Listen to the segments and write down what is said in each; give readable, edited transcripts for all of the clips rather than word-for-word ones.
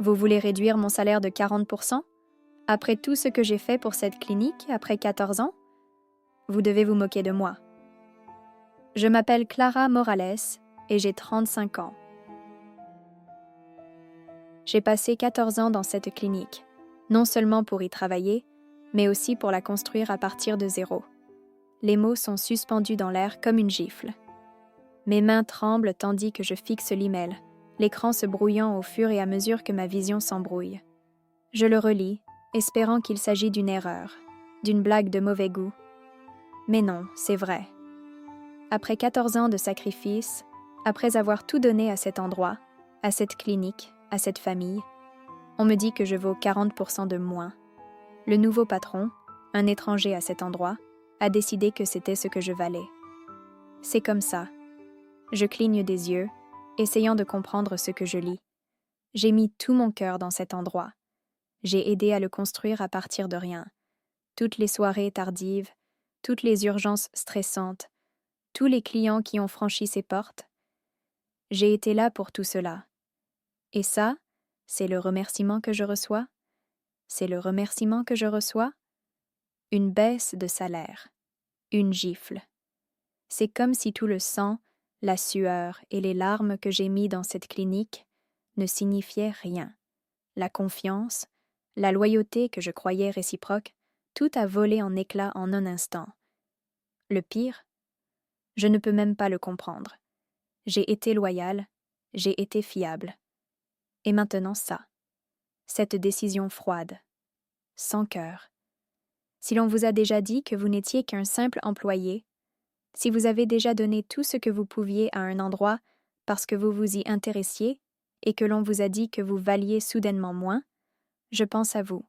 Vous voulez réduire mon salaire de 40%? Après tout ce que j'ai fait pour cette clinique, après 14 ans? Vous devez vous moquer de moi. Je m'appelle Clara Morales et j'ai 35 ans. J'ai passé 14 ans dans cette clinique, non seulement pour y travailler, mais aussi pour la construire à partir de zéro. Les mots sont suspendus dans l'air comme une gifle. Mes mains tremblent tandis que je fixe l'email, l'écran se brouillant au fur et à mesure que ma vision s'embrouille. Je le relis, espérant qu'il s'agit d'une erreur, d'une blague de mauvais goût. Mais non, c'est vrai. Après 14 ans de sacrifice, après avoir tout donné à cet endroit, à cette clinique, à cette famille, on me dit que je vaux 40% de moins. Le nouveau patron, un étranger à cet endroit, a décidé que c'était ce que je valais. C'est comme ça. Je cligne des yeux, essayant de comprendre ce que je lis. J'ai mis tout mon cœur dans cet endroit. J'ai aidé à le construire à partir de rien. Toutes les soirées tardives, toutes les urgences stressantes, tous les clients qui ont franchi ses portes. J'ai été là pour tout cela. Et ça, c'est le remerciement que je reçois? C'est le remerciement que je reçois? Une baisse de salaire. Une gifle. C'est comme si tout le sang, la sueur et les larmes que j'ai mis dans cette clinique ne signifiaient rien. La confiance, la loyauté que je croyais réciproque, tout a volé en éclats en un instant. Le pire, je ne peux même pas le comprendre. J'ai été loyale, j'ai été fiable. Et maintenant ça. Cette décision froide, sans cœur. Si l'on vous a déjà dit que vous n'étiez qu'un simple employé, si vous avez déjà donné tout ce que vous pouviez à un endroit parce que vous vous y intéressiez et que l'on vous a dit que vous valiez soudainement moins, je pense à vous.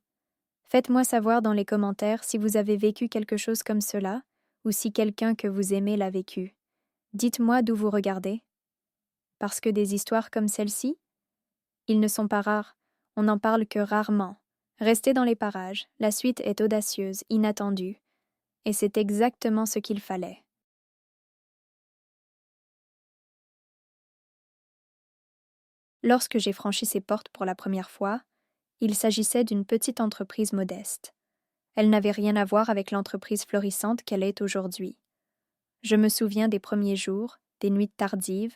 Faites-moi savoir dans les commentaires si vous avez vécu quelque chose comme cela ou si quelqu'un que vous aimez l'a vécu. Dites-moi d'où vous regardez. Parce que des histoires comme celle-ci, ils ne sont pas rares, on n'en parle que rarement. Restez dans les parages, la suite est audacieuse, inattendue, et c'est exactement ce qu'il fallait. Lorsque j'ai franchi ces portes pour la première fois, il s'agissait d'une petite entreprise modeste. Elle n'avait rien à voir avec l'entreprise florissante qu'elle est aujourd'hui. Je me souviens des premiers jours, des nuits tardives,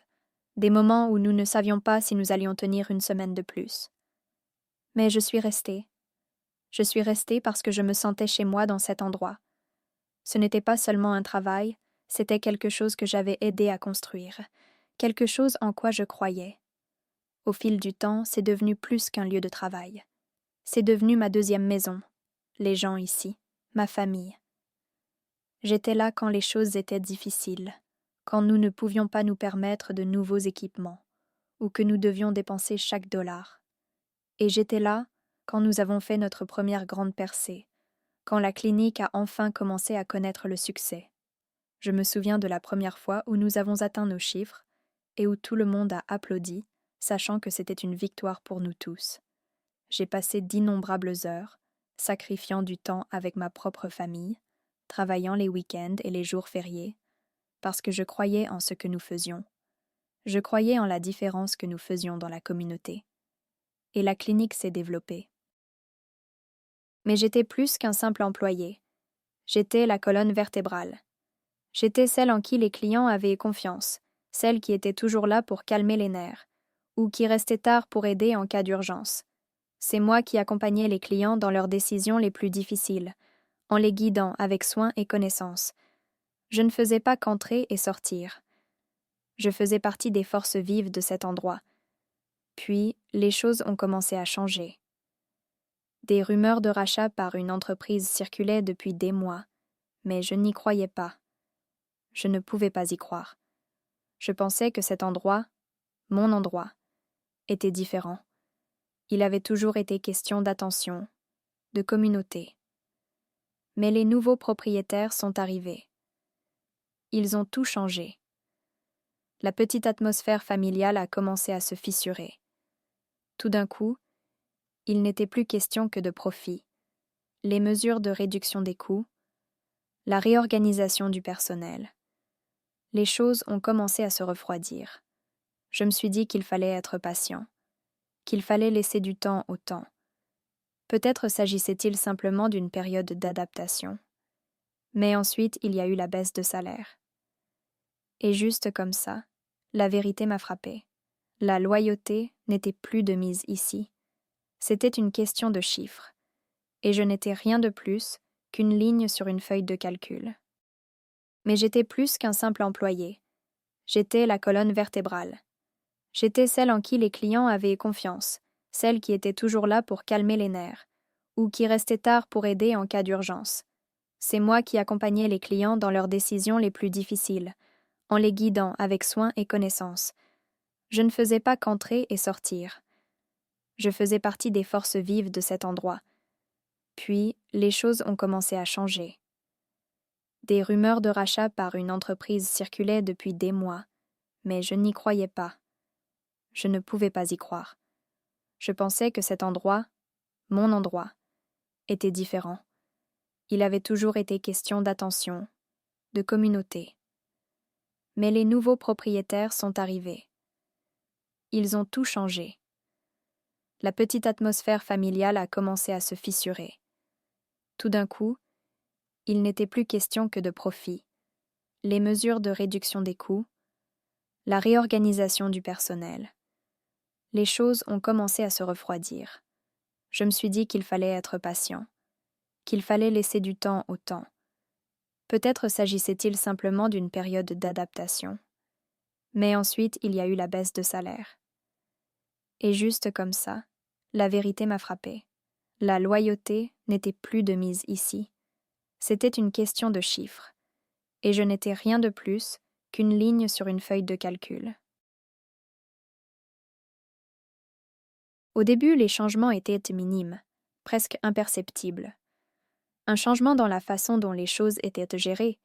des moments où nous ne savions pas si nous allions tenir une semaine de plus. Mais je suis restée. Je suis restée parce que je me sentais chez moi dans cet endroit. Ce n'était pas seulement un travail, c'était quelque chose que j'avais aidé à construire, quelque chose en quoi je croyais. Au fil du temps, c'est devenu plus qu'un lieu de travail. C'est devenu ma deuxième maison, les gens ici, ma famille. J'étais là quand les choses étaient difficiles, quand nous ne pouvions pas nous permettre de nouveaux équipements, ou que nous devions dépenser chaque dollar. Et j'étais là quand nous avons fait notre première grande percée, quand la clinique a enfin commencé à connaître le succès. Je me souviens de la première fois où nous avons atteint nos chiffres et où tout le monde a applaudi, sachant que c'était une victoire pour nous tous. J'ai passé d'innombrables heures, sacrifiant du temps avec ma propre famille, travaillant les week-ends et les jours fériés, parce que je croyais en ce que nous faisions. Je croyais en la différence que nous faisions dans la communauté. Et la clinique s'est développée. Mais j'étais plus qu'un simple employé. J'étais la colonne vertébrale. J'étais celle en qui les clients avaient confiance, celle qui était toujours là pour calmer les nerfs, ou qui restait tard pour aider en cas d'urgence. C'est moi qui accompagnais les clients dans leurs décisions les plus difficiles, en les guidant avec soin et connaissance. Je ne faisais pas qu'entrer et sortir. Je faisais partie des forces vives de cet endroit. Puis, les choses ont commencé à changer. Des rumeurs de rachat par une entreprise circulaient depuis des mois, mais je n'y croyais pas. Je ne pouvais pas y croire. Je pensais que cet endroit, mon endroit, était différent. Il avait toujours été question d'attention, de communauté. Mais les nouveaux propriétaires sont arrivés. Ils ont tout changé. La petite atmosphère familiale a commencé à se fissurer. Tout d'un coup, il n'était plus question que de profit. Les mesures de réduction des coûts, la réorganisation du personnel. Les choses ont commencé à se refroidir. Je me suis dit qu'il fallait être patient, qu'il fallait laisser du temps au temps. Peut-être s'agissait-il simplement d'une période d'adaptation. Mais ensuite, il y a eu la baisse de salaire. Et juste comme ça, la vérité m'a frappée. La loyauté n'était plus de mise ici. C'était une question de chiffres. Et je n'étais rien de plus qu'une ligne sur une feuille de calcul. Mais j'étais plus qu'un simple employé. J'étais la colonne vertébrale. J'étais celle en qui les clients avaient confiance, celle qui était toujours là pour calmer les nerfs, ou qui restait tard pour aider en cas d'urgence. C'est moi qui accompagnais les clients dans leurs décisions les plus difficiles, en les guidant avec soin et connaissance. Je ne faisais pas qu'entrer et sortir. Je faisais partie des forces vives de cet endroit. Puis, les choses ont commencé à changer. Des rumeurs de rachat par une entreprise circulaient depuis des mois, mais je n'y croyais pas. Je ne pouvais pas y croire. Je pensais que cet endroit, mon endroit, était différent. Il avait toujours été question d'attention, de communauté. Mais les nouveaux propriétaires sont arrivés. Ils ont tout changé. La petite atmosphère familiale a commencé à se fissurer. Tout d'un coup, il n'était plus question que de profit. Les mesures de réduction des coûts, la réorganisation du personnel. Les choses ont commencé à se refroidir. Je me suis dit qu'il fallait être patient, qu'il fallait laisser du temps au temps. Peut-être s'agissait-il simplement d'une période d'adaptation. Mais ensuite, il y a eu la baisse de salaire. Et juste comme ça, la vérité m'a frappée. La loyauté n'était plus de mise ici. C'était une question de chiffres. Et je n'étais rien de plus qu'une ligne sur une feuille de calcul. Au début, les changements étaient minimes, presque imperceptibles. Un changement dans la façon dont les choses étaient gérées,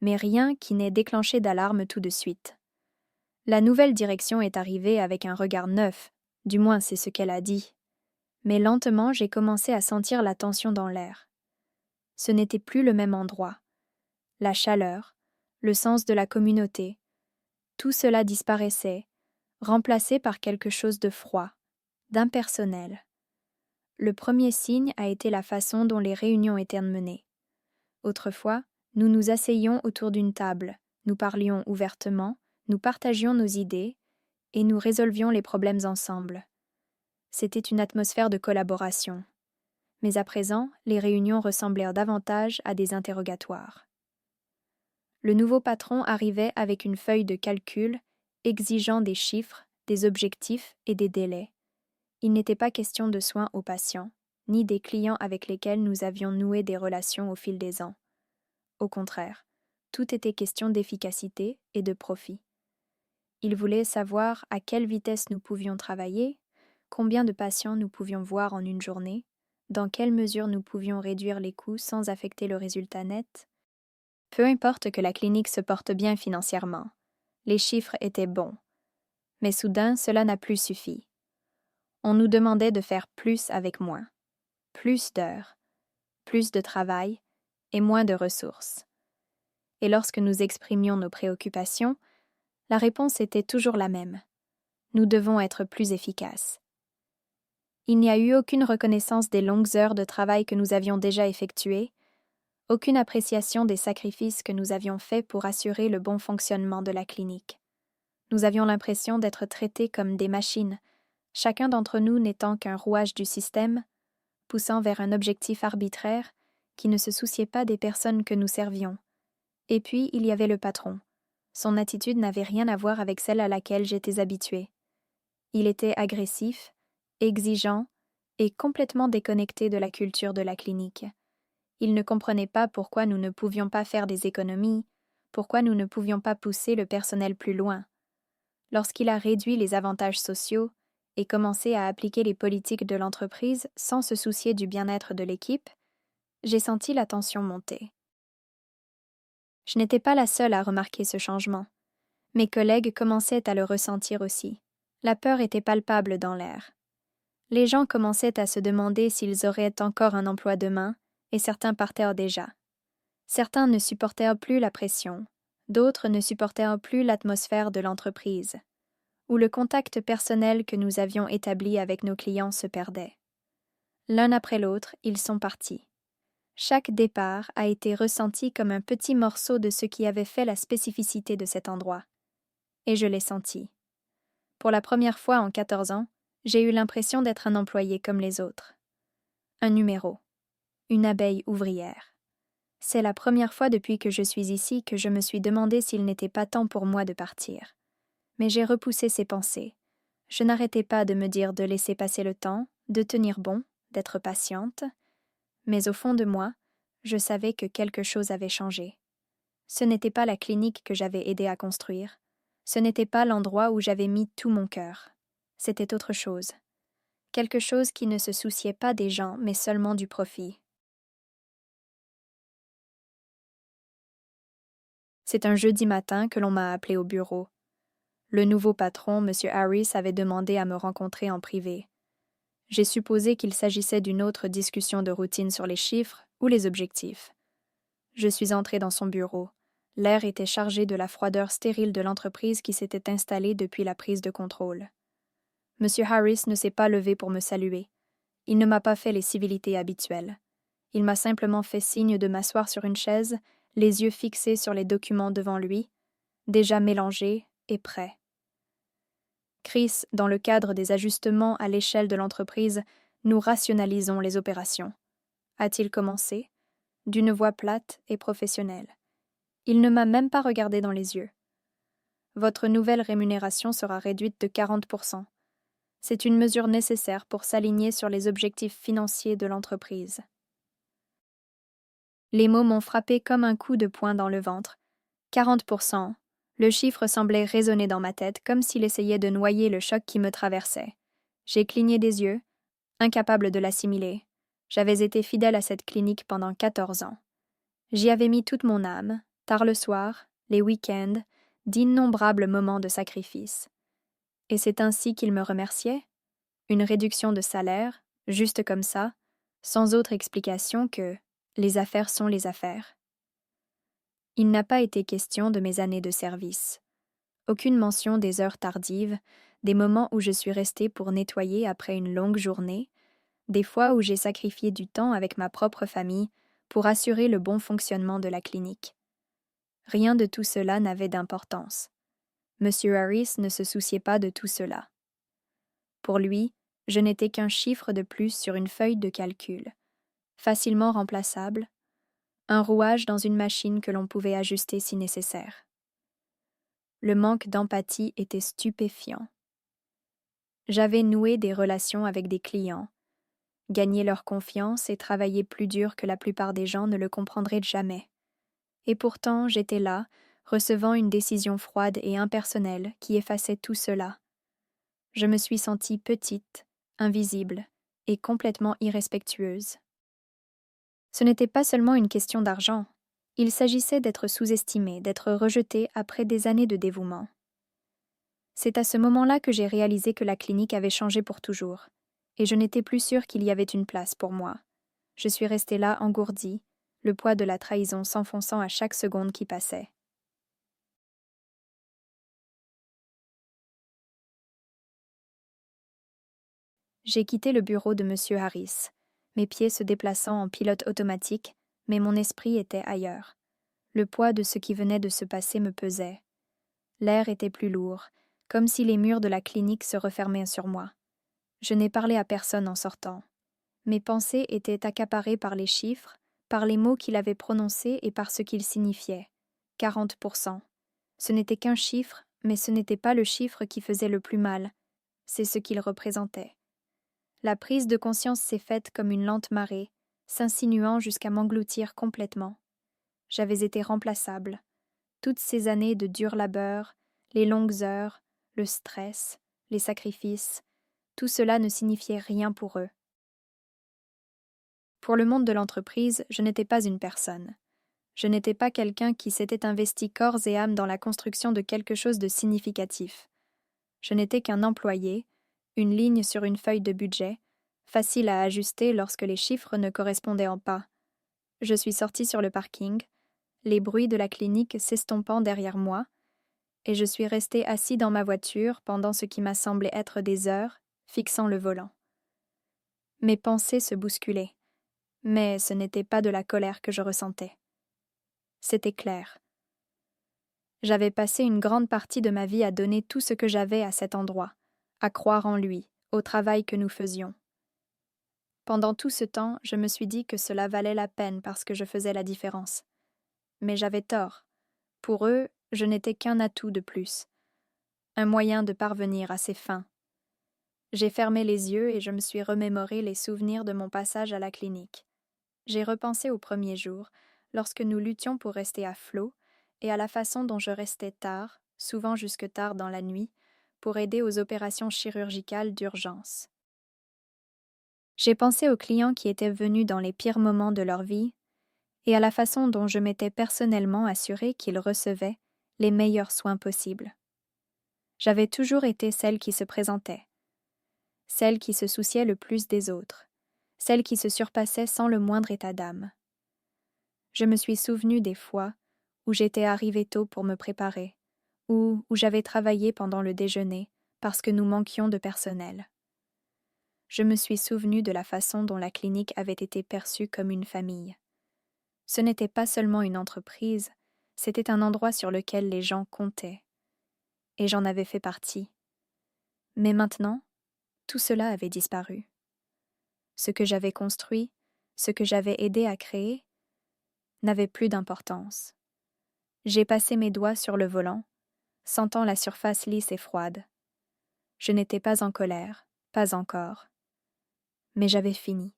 mais rien qui n'ait déclenché d'alarme tout de suite. La nouvelle direction est arrivée avec un regard neuf, du moins c'est ce qu'elle a dit. Mais lentement, j'ai commencé à sentir la tension dans l'air. Ce n'était plus le même endroit. La chaleur, le sens de la communauté, tout cela disparaissait, remplacé par quelque chose de froid, d'impersonnel. Le premier signe a été la façon dont les réunions étaient menées. Autrefois, nous nous asseyions autour d'une table, nous parlions ouvertement, nous partagions nos idées et nous résolvions les problèmes ensemble. C'était une atmosphère de collaboration. Mais à présent, les réunions ressemblèrent davantage à des interrogatoires. Le nouveau patron arrivait avec une feuille de calcul exigeant des chiffres, des objectifs et des délais. Il n'était pas question de soins aux patients, ni des clients avec lesquels nous avions noué des relations au fil des ans. Au contraire, tout était question d'efficacité et de profit. Il voulait savoir à quelle vitesse nous pouvions travailler, combien de patients nous pouvions voir en une journée, dans quelle mesure nous pouvions réduire les coûts sans affecter le résultat net. Peu importe que la clinique se porte bien financièrement, les chiffres étaient bons. Mais soudain, cela n'a plus suffi. On nous demandait de faire plus avec moins, plus d'heures, plus de travail et moins de ressources. Et lorsque nous exprimions nos préoccupations, la réponse était toujours la même. Nous devons être plus efficaces. Il n'y a eu aucune reconnaissance des longues heures de travail que nous avions déjà effectuées, aucune appréciation des sacrifices que nous avions faits pour assurer le bon fonctionnement de la clinique. Nous avions l'impression d'être traités comme des machines, chacun d'entre nous n'étant qu'un rouage du système, poussant vers un objectif arbitraire qui ne se souciait pas des personnes que nous servions. Et puis, il y avait le patron. Son attitude n'avait rien à voir avec celle à laquelle j'étais habituée. Il était agressif, exigeant et complètement déconnecté de la culture de la clinique. Il ne comprenait pas pourquoi nous ne pouvions pas faire des économies, pourquoi nous ne pouvions pas pousser le personnel plus loin. Lorsqu'il a réduit les avantages sociaux et commencé à appliquer les politiques de l'entreprise sans se soucier du bien-être de l'équipe, j'ai senti la tension monter. Je n'étais pas la seule à remarquer ce changement. Mes collègues commençaient à le ressentir aussi. La peur était palpable dans l'air. Les gens commençaient à se demander s'ils auraient encore un emploi demain, et certains partèrent déjà. Certains ne supportèrent plus la pression, d'autres ne supportèrent plus l'atmosphère de l'entreprise. où le contact personnel que nous avions établi avec nos clients se perdait. L'un après l'autre, ils sont partis. Chaque départ a été ressenti comme un petit morceau de ce qui avait fait la spécificité de cet endroit. Et je l'ai senti. Pour la première fois en 14 ans, j'ai eu l'impression d'être un employé comme les autres. Un numéro. Une abeille ouvrière. C'est la première fois depuis que je suis ici que je me suis demandé s'il n'était pas temps pour moi de partir. Mais j'ai repoussé ces pensées. Je n'arrêtais pas de me dire de laisser passer le temps, de tenir bon, d'être patiente. Mais au fond de moi, je savais que quelque chose avait changé. Ce n'était pas la clinique que j'avais aidé à construire. Ce n'était pas l'endroit où j'avais mis tout mon cœur. C'était autre chose. Quelque chose qui ne se souciait pas des gens, mais seulement du profit. C'est un jeudi matin que l'on m'a appelé au bureau. Le nouveau patron, M. Harris, avait demandé à me rencontrer en privé. J'ai supposé qu'il s'agissait d'une autre discussion de routine sur les chiffres ou les objectifs. Je suis entré dans son bureau. L'air était chargé de la froideur stérile de l'entreprise qui s'était installée depuis la prise de contrôle. M. Harris ne s'est pas levé pour me saluer. Il ne m'a pas fait les civilités habituelles. Il m'a simplement fait signe de m'asseoir sur une chaise, les yeux fixés sur les documents devant lui, déjà mélangés et prêts. Chris, dans le cadre des ajustements à l'échelle de l'entreprise, nous rationalisons les opérations. A-t-il commencé? D'une voix plate et professionnelle. Il ne m'a même pas regardé dans les yeux. Votre nouvelle rémunération sera réduite de 40%. C'est une mesure nécessaire pour s'aligner sur les objectifs financiers de l'entreprise. Les mots m'ont frappé comme un coup de poing dans le ventre. 40%. Le chiffre semblait résonner dans ma tête comme s'il essayait de noyer le choc qui me traversait. J'ai cligné des yeux, incapable de l'assimiler. J'avais été fidèle à cette clinique pendant 14 ans. J'y avais mis toute mon âme, tard le soir, les week-ends, d'innombrables moments de sacrifice. Et c'est ainsi qu'il me remerciait? Une réduction de salaire, juste comme ça, sans autre explication que les affaires sont les affaires. Il n'a pas été question de mes années de service. Aucune mention des heures tardives, des moments où je suis restée pour nettoyer après une longue journée, des fois où j'ai sacrifié du temps avec ma propre famille pour assurer le bon fonctionnement de la clinique. Rien de tout cela n'avait d'importance. M. Harris ne se souciait pas de tout cela. Pour lui, je n'étais qu'un chiffre de plus sur une feuille de calcul, facilement remplaçable, un rouage dans une machine que l'on pouvait ajuster si nécessaire. Le manque d'empathie était stupéfiant. J'avais noué des relations avec des clients, gagné leur confiance et travaillé plus dur que la plupart des gens ne le comprendraient jamais. Et pourtant, j'étais là, recevant une décision froide et impersonnelle qui effaçait tout cela. Je me suis sentie petite, invisible et complètement irrespectueuse. Ce n'était pas seulement une question d'argent. Il s'agissait d'être sous-estimée, d'être rejetée après des années de dévouement. C'est à ce moment-là que j'ai réalisé que la clinique avait changé pour toujours, et je n'étais plus sûre qu'il y avait une place pour moi. Je suis restée là engourdie, le poids de la trahison s'enfonçant à chaque seconde qui passait. J'ai quitté le bureau de M. Harris, mes pieds se déplaçant en pilote automatique, mais mon esprit était ailleurs. Le poids de ce qui venait de se passer me pesait. L'air était plus lourd, comme si les murs de la clinique se refermaient sur moi. Je n'ai parlé à personne en sortant. Mes pensées étaient accaparées par les chiffres, par les mots qu'il avait prononcés et par ce qu'ils signifiaient. 40%. Ce n'était qu'un chiffre, mais ce n'était pas le chiffre qui faisait le plus mal. C'est ce qu'il représentait. La prise de conscience s'est faite comme une lente marée, s'insinuant jusqu'à m'engloutir complètement. J'avais été remplaçable. Toutes ces années de dur labeur, les longues heures, le stress, les sacrifices, tout cela ne signifiait rien pour eux. Pour le monde de l'entreprise, je n'étais pas une personne. Je n'étais pas quelqu'un qui s'était investi corps et âme dans la construction de quelque chose de significatif. Je n'étais qu'un employé, une ligne sur une feuille de budget, facile à ajuster lorsque les chiffres ne correspondaient pas. Je suis sortie sur le parking, les bruits de la clinique s'estompant derrière moi, et je suis resté assis dans ma voiture pendant ce qui m'a semblé être des heures, fixant le volant. Mes pensées se bousculaient, mais ce n'était pas de la colère que je ressentais. C'était clair. J'avais passé une grande partie de ma vie à donner tout ce que j'avais à cet endroit, à croire en lui, au travail que nous faisions. Pendant tout ce temps, je me suis dit que cela valait la peine parce que je faisais la différence. Mais j'avais tort. Pour eux, je n'étais qu'un atout de plus, un moyen de parvenir à ses fins. J'ai fermé les yeux et je me suis remémoré les souvenirs de mon passage à la clinique. J'ai repensé aux premiers jours, lorsque nous luttions pour rester à flot, et à la façon dont je restais tard, souvent jusque tard dans la nuit, pour aider aux opérations chirurgicales d'urgence. J'ai pensé aux clients qui étaient venus dans les pires moments de leur vie, et à la façon dont je m'étais personnellement assurée qu'ils recevaient les meilleurs soins possibles. J'avais toujours été celle qui se présentait, celle qui se souciait le plus des autres, celle qui se surpassait sans le moindre état d'âme. Je me suis souvenu des fois où j'étais arrivée tôt pour me préparer, ou où j'avais travaillé pendant le déjeuner parce que nous manquions de personnel. Je me suis souvenu de la façon dont la clinique avait été perçue comme une famille. Ce n'était pas seulement une entreprise, c'était un endroit sur lequel les gens comptaient. Et j'en avais fait partie. Mais maintenant, tout cela avait disparu. Ce que j'avais construit, ce que j'avais aidé à créer, n'avait plus d'importance. J'ai passé mes doigts sur le volant, sentant la surface lisse et froide. Je n'étais pas en colère, pas encore. Mais j'avais fini.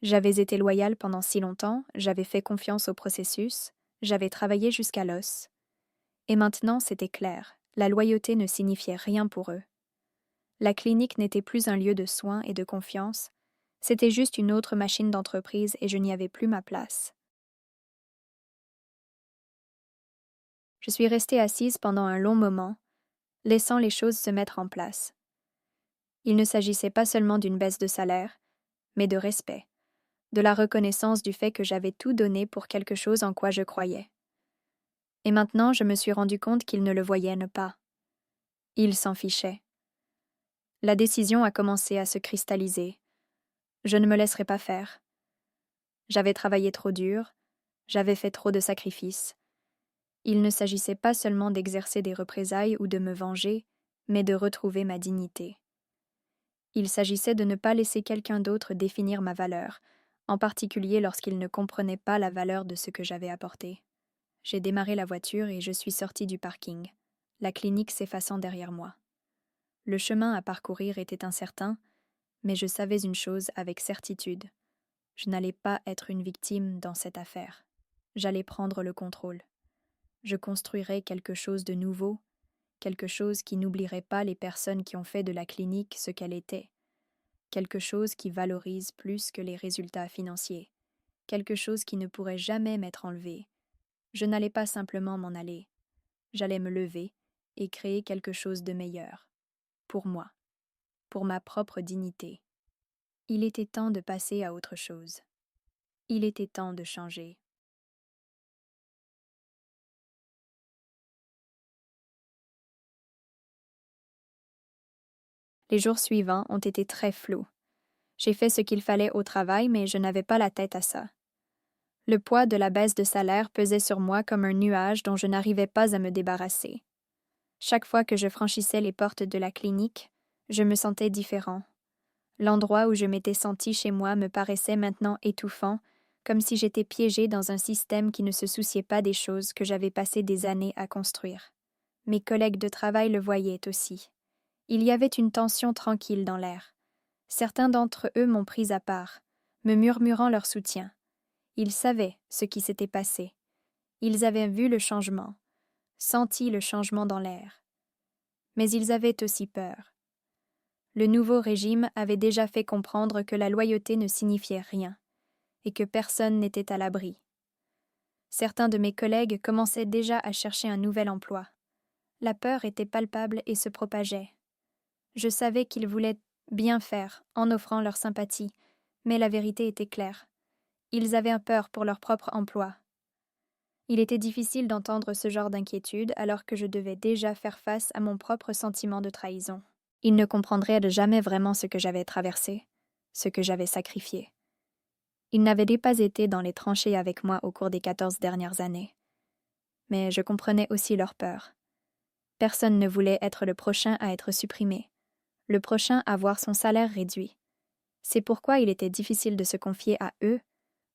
J'avais été loyale pendant si longtemps, j'avais fait confiance au processus, j'avais travaillé jusqu'à l'os. Et maintenant, c'était clair, la loyauté ne signifiait rien pour eux. La clinique n'était plus un lieu de soins et de confiance, c'était juste une autre machine d'entreprise et je n'y avais plus ma place. Je suis restée assise pendant un long moment, laissant les choses se mettre en place. Il ne s'agissait pas seulement d'une baisse de salaire, mais de respect, de la reconnaissance du fait que j'avais tout donné pour quelque chose en quoi je croyais. Et maintenant, je me suis rendu compte qu'ils ne le voyaient pas. Ils s'en fichaient. La décision a commencé à se cristalliser. Je ne me laisserai pas faire. J'avais travaillé trop dur, j'avais fait trop de sacrifices. Il ne s'agissait pas seulement d'exercer des représailles ou de me venger, mais de retrouver ma dignité. Il s'agissait de ne pas laisser quelqu'un d'autre définir ma valeur, en particulier lorsqu'il ne comprenait pas la valeur de ce que j'avais apporté. J'ai démarré la voiture et je suis sortie du parking, la clinique s'effaçant derrière moi. Le chemin à parcourir était incertain, mais je savais une chose avec certitude. Je n'allais pas être une victime dans cette affaire. J'allais prendre le contrôle. Je construirais quelque chose de nouveau, quelque chose qui n'oublierait pas les personnes qui ont fait de la clinique ce qu'elle était, quelque chose qui valorise plus que les résultats financiers, quelque chose qui ne pourrait jamais m'être enlevé. Je n'allais pas simplement m'en aller, j'allais me lever et créer quelque chose de meilleur, pour moi, pour ma propre dignité. Il était temps de passer à autre chose. Il était temps de changer. Les jours suivants ont été très flous. J'ai fait ce qu'il fallait au travail, mais je n'avais pas la tête à ça. Le poids de la baisse de salaire pesait sur moi comme un nuage dont je n'arrivais pas à me débarrasser. Chaque fois que je franchissais les portes de la clinique, je me sentais différent. L'endroit où je m'étais sentie chez moi me paraissait maintenant étouffant, comme si j'étais piégée dans un système qui ne se souciait pas des choses que j'avais passé des années à construire. Mes collègues de travail le voyaient aussi. Il y avait une tension tranquille dans l'air. Certains d'entre eux m'ont prise à part, me murmurant leur soutien. Ils savaient ce qui s'était passé. Ils avaient vu le changement, senti le changement dans l'air. Mais ils avaient aussi peur. Le nouveau régime avait déjà fait comprendre que la loyauté ne signifiait rien, et que personne n'était à l'abri. Certains de mes collègues commençaient déjà à chercher un nouvel emploi. La peur était palpable et se propageait. Je savais qu'ils voulaient bien faire en offrant leur sympathie, mais la vérité était claire. Ils avaient peur pour leur propre emploi. Il était difficile d'entendre ce genre d'inquiétude alors que je devais déjà faire face à mon propre sentiment de trahison. Il ne comprendrait jamais vraiment ce que j'avais traversé, ce que j'avais sacrifié. Ils n'avaient pas été dans les tranchées avec moi au cours des 14 dernières années. Mais je comprenais aussi leur peur. Personne ne voulait être le prochain à être supprimé, le prochain à voir son salaire réduit. C'est pourquoi il était difficile de se confier à eux,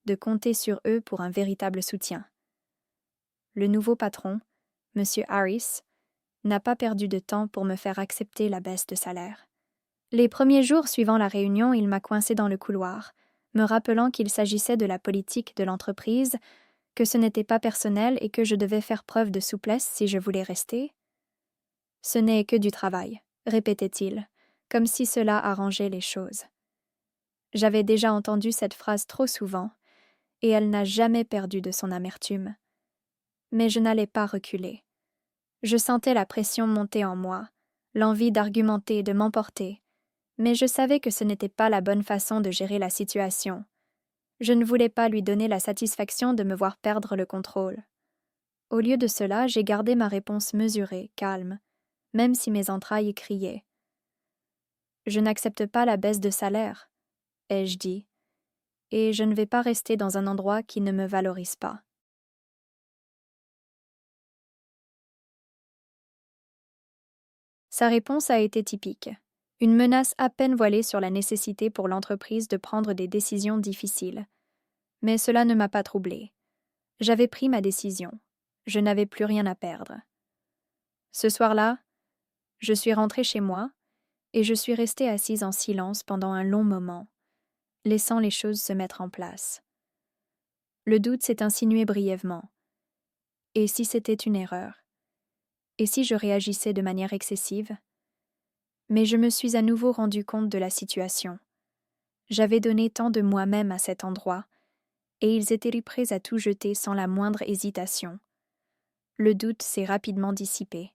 de compter sur eux pour un véritable soutien. Le nouveau patron, M. Harris, n'a pas perdu de temps pour me faire accepter la baisse de salaire. Les premiers jours suivant la réunion, il m'a coincé dans le couloir, me rappelant qu'il s'agissait de la politique de l'entreprise, que ce n'était pas personnel et que je devais faire preuve de souplesse si je voulais rester. « Ce n'est que du travail », répétait-il, comme si cela arrangeait les choses. J'avais déjà entendu cette phrase trop souvent, et elle n'a jamais perdu de son amertume. Mais je n'allais pas reculer. Je sentais la pression monter en moi, l'envie d'argumenter, de m'emporter, mais je savais que ce n'était pas la bonne façon de gérer la situation. Je ne voulais pas lui donner la satisfaction de me voir perdre le contrôle. Au lieu de cela, j'ai gardé ma réponse mesurée, calme, même si mes entrailles criaient. « Je n'accepte pas la baisse de salaire », ai-je dit, « et je ne vais pas rester dans un endroit qui ne me valorise pas. » Sa réponse a été typique. Une menace à peine voilée sur la nécessité pour l'entreprise de prendre des décisions difficiles. Mais cela ne m'a pas troublée. J'avais pris ma décision. Je n'avais plus rien à perdre. Ce soir-là, je suis rentrée chez moi et je suis restée assise en silence pendant un long moment, laissant les choses se mettre en place. Le doute s'est insinué brièvement. Et si c'était une erreur? Et si je réagissais de manière excessive? Mais je me suis à nouveau rendu compte de la situation. J'avais donné tant de moi-même à cet endroit, et ils étaient prêts à tout jeter sans la moindre hésitation. Le doute s'est rapidement dissipé.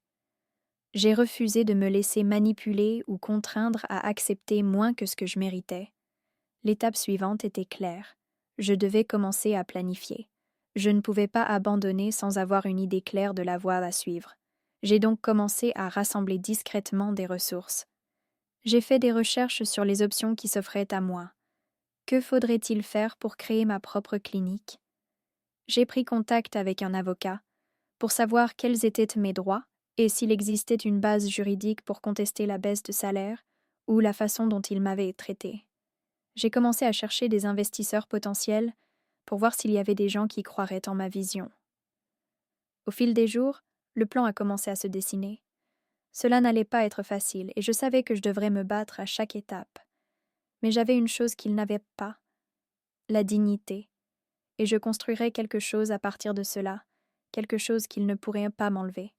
J'ai refusé de me laisser manipuler ou contraindre à accepter moins que ce que je méritais. L'étape suivante était claire. Je devais commencer à planifier. Je ne pouvais pas abandonner sans avoir une idée claire de la voie à suivre. J'ai donc commencé à rassembler discrètement des ressources. J'ai fait des recherches sur les options qui s'offraient à moi. Que faudrait-il faire pour créer ma propre clinique? J'ai pris contact avec un avocat pour savoir quels étaient mes droits et s'il existait une base juridique pour contester la baisse de salaire ou la façon dont il m'avait traité. J'ai commencé à chercher des investisseurs potentiels pour voir s'il y avait des gens qui croiraient en ma vision. Au fil des jours, le plan a commencé à se dessiner. Cela n'allait pas être facile et je savais que je devrais me battre à chaque étape. Mais j'avais une chose qu'ils n'avaient pas, la dignité, et je construirais quelque chose à partir de cela, quelque chose qu'ils ne pourraient pas m'enlever.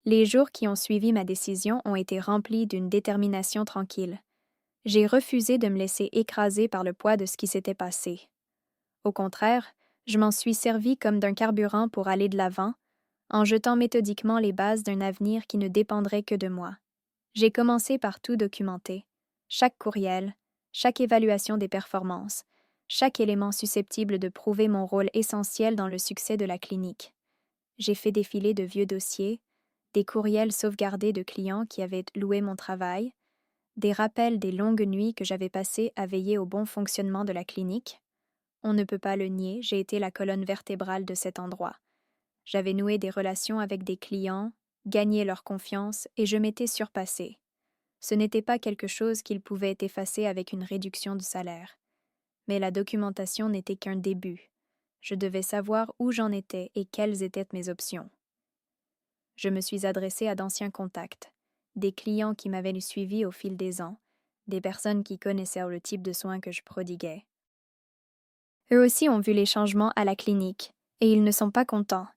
Les jours qui ont suivi ma décision ont été remplis d'une détermination tranquille. J'ai refusé de me laisser écraser par le poids de ce qui s'était passé. Au contraire, je m'en suis servi comme d'un carburant pour aller de l'avant, en jetant méthodiquement les bases d'un avenir qui ne dépendrait que de moi. J'ai commencé par tout documenter. Chaque courriel, chaque évaluation des performances, chaque élément susceptible de prouver mon rôle essentiel dans le succès de la clinique. J'ai fait défiler de vieux dossiers, des courriels sauvegardés de clients qui avaient loué mon travail, des rappels des longues nuits que j'avais passées à veiller au bon fonctionnement de la clinique. On ne peut pas le nier, j'ai été la colonne vertébrale de cet endroit. J'avais noué des relations avec des clients, gagné leur confiance et je m'étais surpassée. Ce n'était pas quelque chose qu'ils pouvaient effacer avec une réduction de salaire. Mais la documentation n'était qu'un début. Je devais savoir où j'en étais et quelles étaient mes options. Je me suis adressée à d'anciens contacts, des clients qui m'avaient suivi au fil des ans, des personnes qui connaissaient le type de soins que je prodiguais. Eux aussi ont vu les changements à la clinique, et ils ne sont pas contents.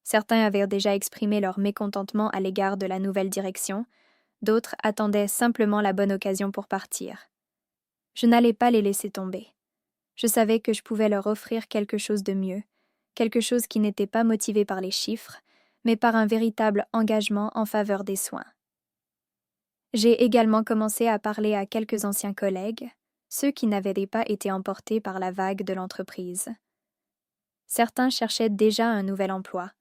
Certains avaient déjà exprimé leur mécontentement à l'égard de la nouvelle direction, d'autres attendaient simplement la bonne occasion pour partir. Je n'allais pas les laisser tomber. Je savais que je pouvais leur offrir quelque chose de mieux, quelque chose qui n'était pas motivé par les chiffres, mais par un véritable engagement en faveur des soins. J'ai également commencé à parler à quelques anciens collègues, ceux qui n'avaient pas été emportés par la vague de l'entreprise. Certains cherchaient déjà un nouvel emploi.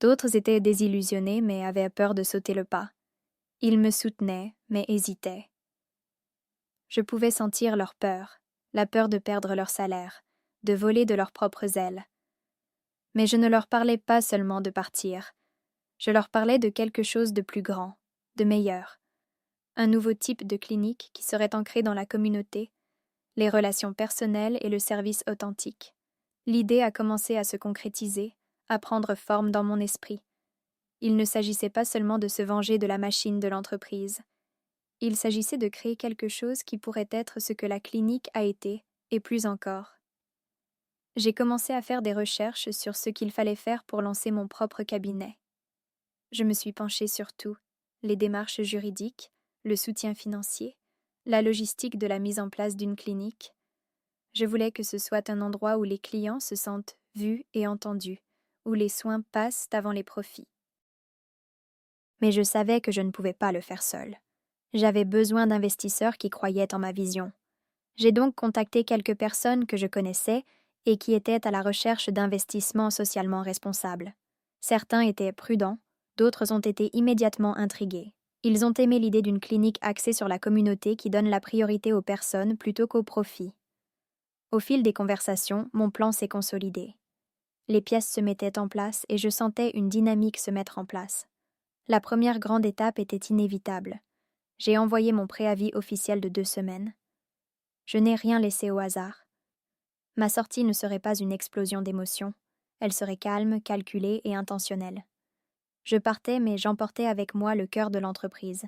D'autres étaient désillusionnés mais avaient peur de sauter le pas. Ils me soutenaient, mais hésitaient. Je pouvais sentir leur peur, la peur de perdre leur salaire, de voler de leurs propres ailes. Mais je ne leur parlais pas seulement de partir. Je leur parlais de quelque chose de plus grand, de meilleur. Un nouveau type de clinique qui serait ancré dans la communauté, les relations personnelles et le service authentique. L'idée a commencé à se concrétiser, à prendre forme dans mon esprit. Il ne s'agissait pas seulement de se venger de la machine de l'entreprise. Il s'agissait de créer quelque chose qui pourrait être ce que la clinique a été, et plus encore. J'ai commencé à faire des recherches sur ce qu'il fallait faire pour lancer mon propre cabinet. Je me suis penchée sur tout, les démarches juridiques, le soutien financier, la logistique de la mise en place d'une clinique. Je voulais que ce soit un endroit où les clients se sentent vus et entendus, où les soins passent avant les profits. Mais je savais que je ne pouvais pas le faire seule. J'avais besoin d'investisseurs qui croyaient en ma vision. J'ai donc contacté quelques personnes que je connaissais et qui étaient à la recherche d'investissements socialement responsables. Certains étaient prudents, d'autres ont été immédiatement intrigués. Ils ont aimé l'idée d'une clinique axée sur la communauté qui donne la priorité aux personnes plutôt qu'aux profits. Au fil des conversations, mon plan s'est consolidé. Les pièces se mettaient en place et je sentais une dynamique se mettre en place. La première grande étape était inévitable. J'ai envoyé mon préavis officiel de 2 semaines. Je n'ai rien laissé au hasard. Ma sortie ne serait pas une explosion d'émotions. Elle serait calme, calculée et intentionnelle. Je partais, mais j'emportais avec moi le cœur de l'entreprise.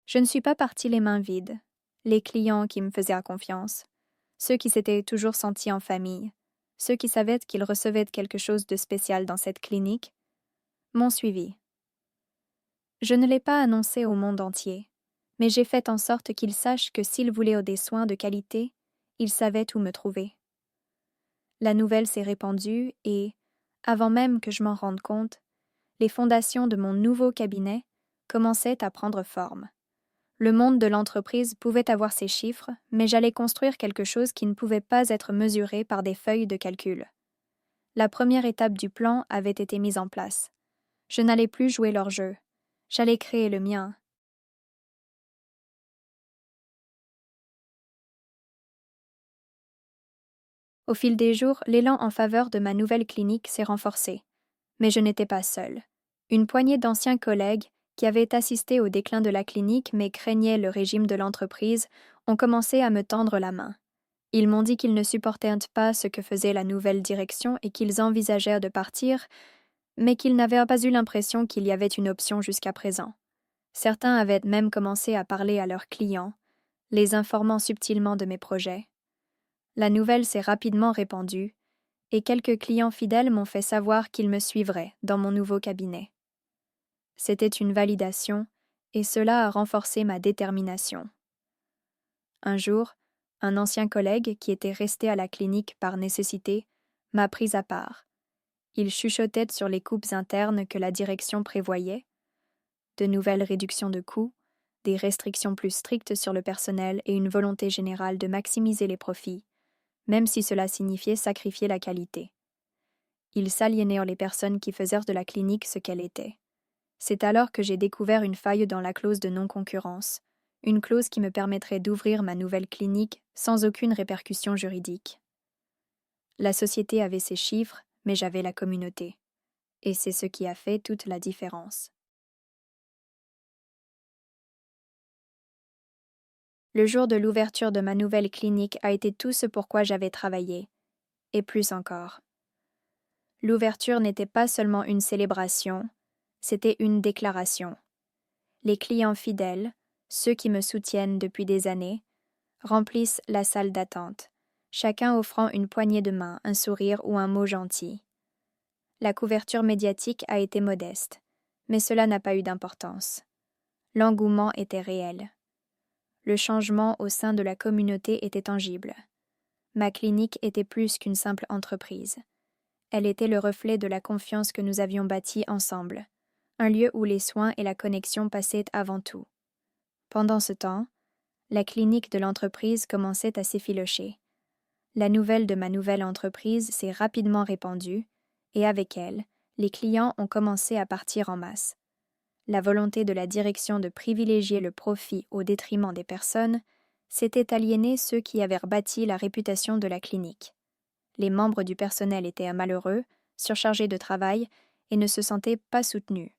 Je ne suis pas partie les mains vides. Les clients qui me faisaient confiance, ceux qui s'étaient toujours sentis en famille, ceux qui savaient qu'ils recevaient quelque chose de spécial dans cette clinique, m'ont suivi. Je ne l'ai pas annoncé au monde entier, mais j'ai fait en sorte qu'ils sachent que s'ils voulaient des soins de qualité, ils savaient où me trouver. La nouvelle s'est répandue et, avant même que je m'en rende compte, les fondations de mon nouveau cabinet commençaient à prendre forme. Le monde de l'entreprise pouvait avoir ses chiffres, mais j'allais construire quelque chose qui ne pouvait pas être mesuré par des feuilles de calcul. La première étape du plan avait été mise en place. Je n'allais plus jouer leur jeu. J'allais créer le mien. Au fil des jours, l'élan en faveur de ma nouvelle clinique s'est renforcé. Mais je n'étais pas seule. Une poignée d'anciens collègues, qui avaient assisté au déclin de la clinique mais craignaient le régime de l'entreprise, ont commencé à me tendre la main. Ils m'ont dit qu'ils ne supportaient pas ce que faisait la nouvelle direction et qu'ils envisagèrent de partir, mais qu'ils n'avaient pas eu l'impression qu'il y avait une option jusqu'à présent. Certains avaient même commencé à parler à leurs clients, les informant subtilement de mes projets. La nouvelle s'est rapidement répandue, et quelques clients fidèles m'ont fait savoir qu'ils me suivraient dans mon nouveau cabinet. C'était une validation, et cela a renforcé ma détermination. Un jour, un ancien collègue qui était resté à la clinique par nécessité m'a pris à part. Il chuchotait sur les coupes internes que la direction prévoyait, de nouvelles réductions de coûts, des restrictions plus strictes sur le personnel et une volonté générale de maximiser les profits, même si cela signifiait sacrifier la qualité. Ils s'aliénèrent les personnes qui faisaient de la clinique ce qu'elle était. C'est alors que j'ai découvert une faille dans la clause de non-concurrence, une clause qui me permettrait d'ouvrir ma nouvelle clinique sans aucune répercussion juridique. La société avait ses chiffres, mais j'avais la communauté. Et c'est ce qui a fait toute la différence. Le jour de l'ouverture de ma nouvelle clinique a été tout ce pourquoi j'avais travaillé, et plus encore. L'ouverture n'était pas seulement une célébration, c'était une déclaration. Les clients fidèles, ceux qui me soutiennent depuis des années, remplissent la salle d'attente, chacun offrant une poignée de main, un sourire ou un mot gentil. La couverture médiatique a été modeste, mais cela n'a pas eu d'importance. L'engouement était réel. Le changement au sein de la communauté était tangible. Ma clinique était plus qu'une simple entreprise. Elle était le reflet de la confiance que nous avions bâtie ensemble, un lieu où les soins et la connexion passaient avant tout. Pendant ce temps, la clinique de l'entreprise commençait à s'effilocher. La nouvelle de ma nouvelle entreprise s'est rapidement répandue, et avec elle, les clients ont commencé à partir en masse. La volonté de la direction de privilégier le profit au détriment des personnes s'était aliéné ceux qui avaient rebâti la réputation de la clinique. Les membres du personnel étaient malheureux, surchargés de travail et ne se sentaient pas soutenus.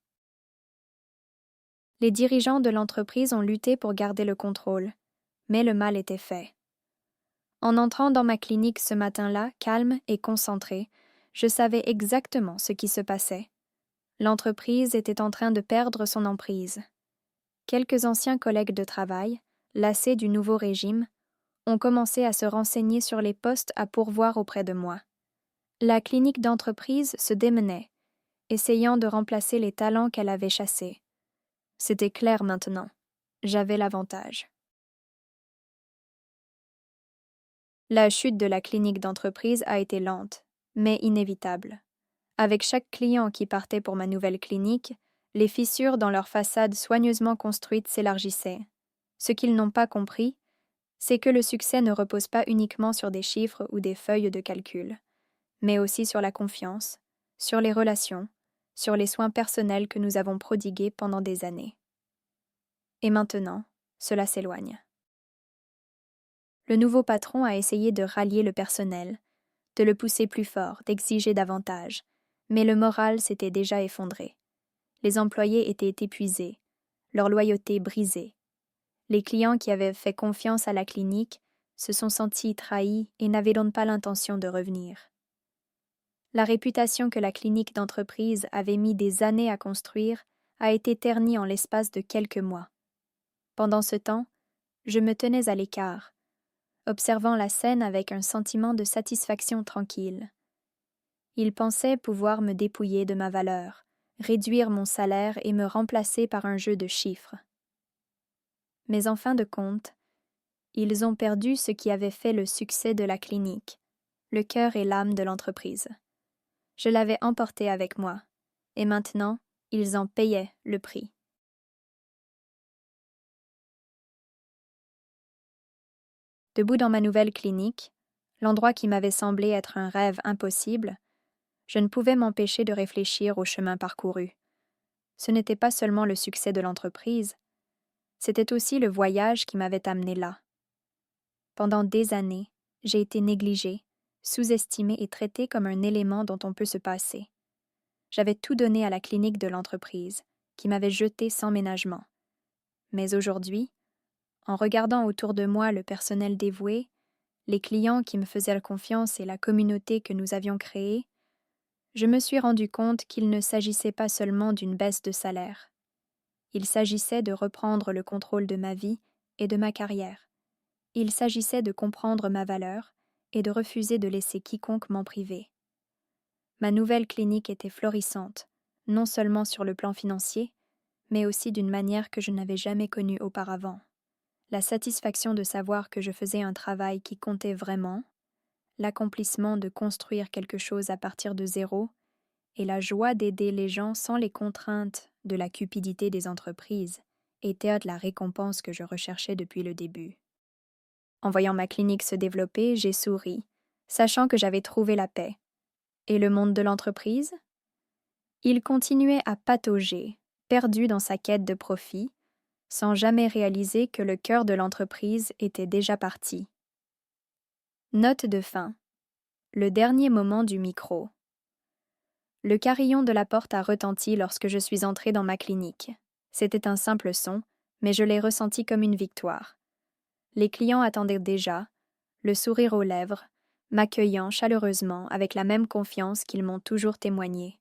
Les dirigeants de l'entreprise ont lutté pour garder le contrôle, mais le mal était fait. En entrant dans ma clinique ce matin-là, calme et concentrée, je savais exactement ce qui se passait. L'entreprise était en train de perdre son emprise. Quelques anciens collègues de travail, lassés du nouveau régime, ont commencé à se renseigner sur les postes à pourvoir auprès de moi. La clinique d'entreprise se démenait, essayant de remplacer les talents qu'elle avait chassés. C'était clair maintenant. J'avais l'avantage. La chute de la clinique d'entreprise a été lente, mais inévitable. Avec chaque client qui partait pour ma nouvelle clinique, les fissures dans leur façade soigneusement construite s'élargissaient. Ce qu'ils n'ont pas compris, c'est que le succès ne repose pas uniquement sur des chiffres ou des feuilles de calcul, mais aussi sur la confiance, sur les relations, sur les soins personnels que nous avons prodigués pendant des années. Et maintenant, cela s'éloigne. Le nouveau patron a essayé de rallier le personnel, de le pousser plus fort, d'exiger davantage, mais le moral s'était déjà effondré. Les employés étaient épuisés, leur loyauté brisée. Les clients qui avaient fait confiance à la clinique se sont sentis trahis et n'avaient donc pas l'intention de revenir. La réputation que la clinique d'entreprise avait mis des années à construire a été ternie en l'espace de quelques mois. Pendant ce temps, je me tenais à l'écart, observant la scène avec un sentiment de satisfaction tranquille. Ils pensaient pouvoir me dépouiller de ma valeur, réduire mon salaire et me remplacer par un jeu de chiffres. Mais en fin de compte, ils ont perdu ce qui avait fait le succès de la clinique, le cœur et l'âme de l'entreprise. Je l'avais emporté avec moi, et maintenant, ils en payaient le prix. Debout dans ma nouvelle clinique, l'endroit qui m'avait semblé être un rêve impossible, je ne pouvais m'empêcher de réfléchir au chemin parcouru. Ce n'était pas seulement le succès de l'entreprise, c'était aussi le voyage qui m'avait amené là. Pendant des années, j'ai été négligée, sous-estimée et traitée comme un élément dont on peut se passer. J'avais tout donné à la clinique de l'entreprise, qui m'avait jetée sans ménagement. Mais aujourd'hui, en regardant autour de moi le personnel dévoué, les clients qui me faisaient confiance et la communauté que nous avions créée, je me suis rendu compte qu'il ne s'agissait pas seulement d'une baisse de salaire. Il s'agissait de reprendre le contrôle de ma vie et de ma carrière. Il s'agissait de comprendre ma valeur et de refuser de laisser quiconque m'en priver. Ma nouvelle clinique était florissante, non seulement sur le plan financier, mais aussi d'une manière que je n'avais jamais connue auparavant. La satisfaction de savoir que je faisais un travail qui comptait vraiment, l'accomplissement de construire quelque chose à partir de zéro, et la joie d'aider les gens sans les contraintes de la cupidité des entreprises étaient la récompense que je recherchais depuis le début. En voyant ma clinique se développer, j'ai souri, sachant que j'avais trouvé la paix. Et le monde de l'entreprise? Il continuait à patauger, perdu dans sa quête de profit, sans jamais réaliser que le cœur de l'entreprise était déjà parti. Note de fin. Le dernier moment du micro. Le carillon de la porte a retenti lorsque je suis entrée dans ma clinique. C'était un simple son, mais je l'ai ressenti comme une victoire. Les clients attendaient déjà, le sourire aux lèvres, m'accueillant chaleureusement avec la même confiance qu'ils m'ont toujours témoignée.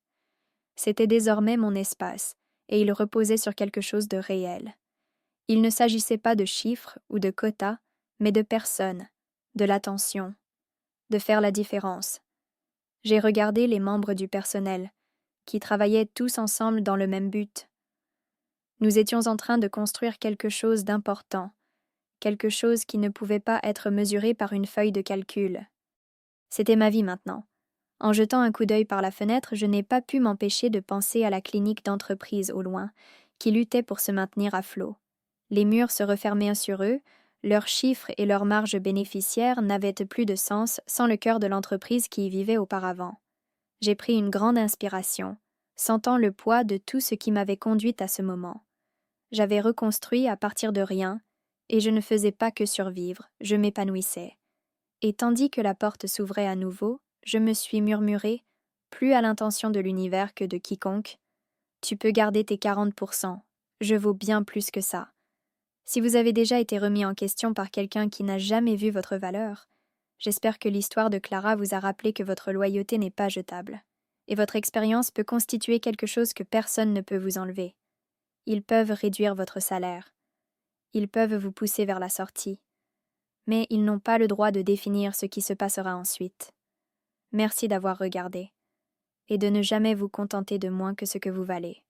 C'était désormais mon espace, et il reposait sur quelque chose de réel. Il ne s'agissait pas de chiffres ou de quotas, mais de personnes, de l'attention, de faire la différence. J'ai regardé les membres du personnel, qui travaillaient tous ensemble dans le même but. Nous étions en train de construire quelque chose d'important, quelque chose qui ne pouvait pas être mesuré par une feuille de calcul. C'était ma vie maintenant. En jetant un coup d'œil par la fenêtre, je n'ai pas pu m'empêcher de penser à la clinique d'entreprise au loin, qui luttait pour se maintenir à flot. Les murs se refermaient sur eux, leurs chiffres et leurs marges bénéficiaires n'avaient plus de sens sans le cœur de l'entreprise qui y vivait auparavant. J'ai pris une grande inspiration, sentant le poids de tout ce qui m'avait conduite à ce moment. J'avais reconstruit à partir de rien, et je ne faisais pas que survivre, je m'épanouissais. Et tandis que la porte s'ouvrait à nouveau, je me suis murmuré, plus à l'intention de l'univers que de quiconque, tu peux garder tes 40%, je vaux bien plus que ça. Si vous avez déjà été remis en question par quelqu'un qui n'a jamais vu votre valeur, j'espère que l'histoire de Clara vous a rappelé que votre loyauté n'est pas jetable, et votre expérience peut constituer quelque chose que personne ne peut vous enlever. Ils peuvent réduire votre salaire. Ils peuvent vous pousser vers la sortie. Mais ils n'ont pas le droit de définir ce qui se passera ensuite. Merci d'avoir regardé, et de ne jamais vous contenter de moins que ce que vous valez.